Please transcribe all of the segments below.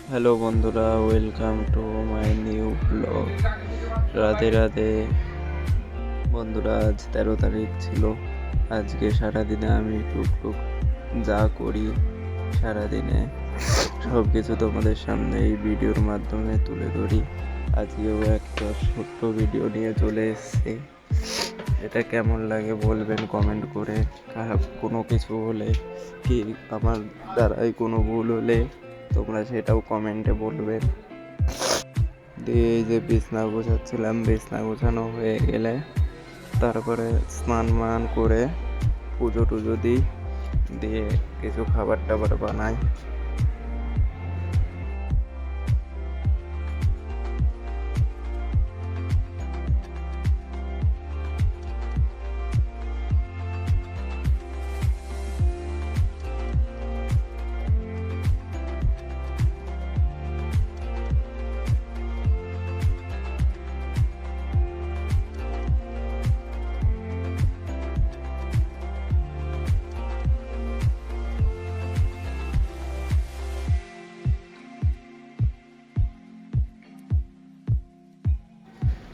Hello বন্ধুরা, welcome to my new blog. Radhe Radhe বন্ধুরা। আজ 13 তারিখ ছিল। আজকে সারাদিনে আমি টুকটুক যা করি সারাদিনে সব কিছু তোমাদের সামনে এই ভিডিওর মাধ্যমে তুলে ধরি। আজকেও একটা ছোট্ট ভিডিও নিয়ে চলে এসেছি। এটা কেমন লাগে বলবেন কমেন্ট করে। কোনো কিছু হলে কি আমার দ্বারাই কোনো ভুল হলে তোমরা সেটাও কমেন্টে বলবে। দিয়ে এই যে বিছনা গোছাচ্ছিলাম, বিছনা গোছানো হয়ে গেলে তারপরে স্নান করে পুজো টুজো দিই, দিয়ে কিছু খাবার টাবার বানাই।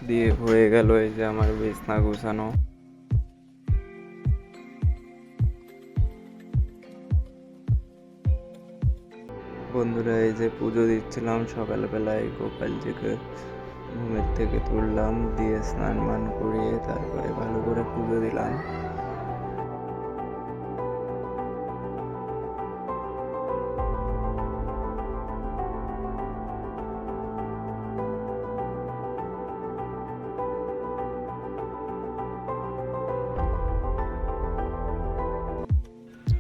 দিয়ে হয়ে গেল এই যে আমার বিছনা গোছানো। বন্ধুরা, এই যে পুজো দিচ্ছিলাম সকালবেলায়, গোপালজিকে ঘুমের থেকে তুললাম, দিয়ে স্নান করিয়ে তারপরে ভালো করে পুজো দিলাম।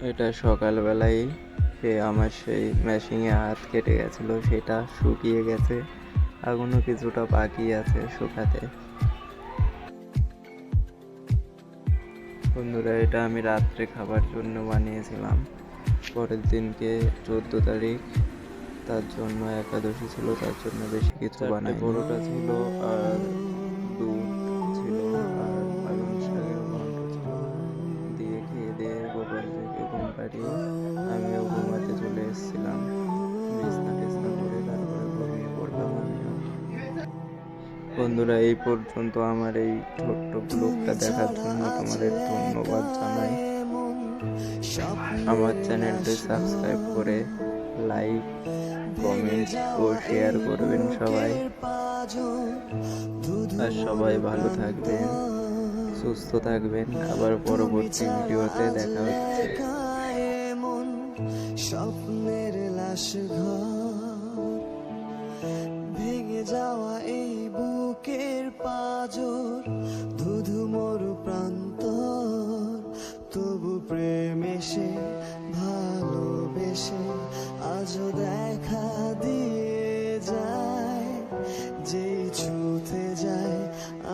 এটা সকালবেলায় আমার সেই মেশিনে হাত কেটে গেছিলো, সেটা শুকিয়ে গেছে, এখনো কিছুটা বাকি আছে শুকাতে। বন্ধুরা, এটা আমি রাত্রে খাবার জন্য বানিয়েছিলাম। পরের দিনকে 14 তারিখ, তার জন্য একাদশী ছিল, তার জন্য বেশি কিছু বানাই। পরোটা ছিল আর দুধ ছিল আর পালং শাকের ঘন্ট ছিল। দিয়ে খেয়ে দিয়ে গোপালজিকে ঘুম পাড়িয়ে আমিও ঘুমাতে চলে এসেছিলাম। বিছনা টিছনা করে তারপরে ঘুমিয়ে পড়লাম আমিও। বন্ধুরা, এই পর্যন্ত আমার এই ছোট্ট ব্লগটা দেখার জন্য তোমাদের ধন্যবাদ জানাই। আমার চ্যানেলটি সাবস্ক্রাইব করে লাইক, কমেন্ট ও শেয়ার করবেন সবাই। আর সবাই ভালো থাকবেন, সুস্থ থাকবেন। আবার পরবর্তী ভিডিওতে দেখা হচ্ছে। স্বপ্নের লাশ ঘর ভেঙে যাওয়া এই বুকের পাজর, ধুধু মরু প্রান্তর, তবু প্রেম এসে ভালোবেসে আজও দেখা দিয়ে যায়। যেই ছুতে যায়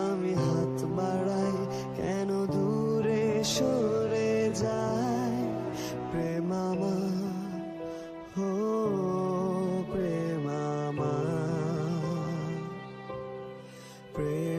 আমি হাত বাড়াই, কেন দূরে সরে যায় প্রেম আমার, ও প্রেম আমার, প্রেম।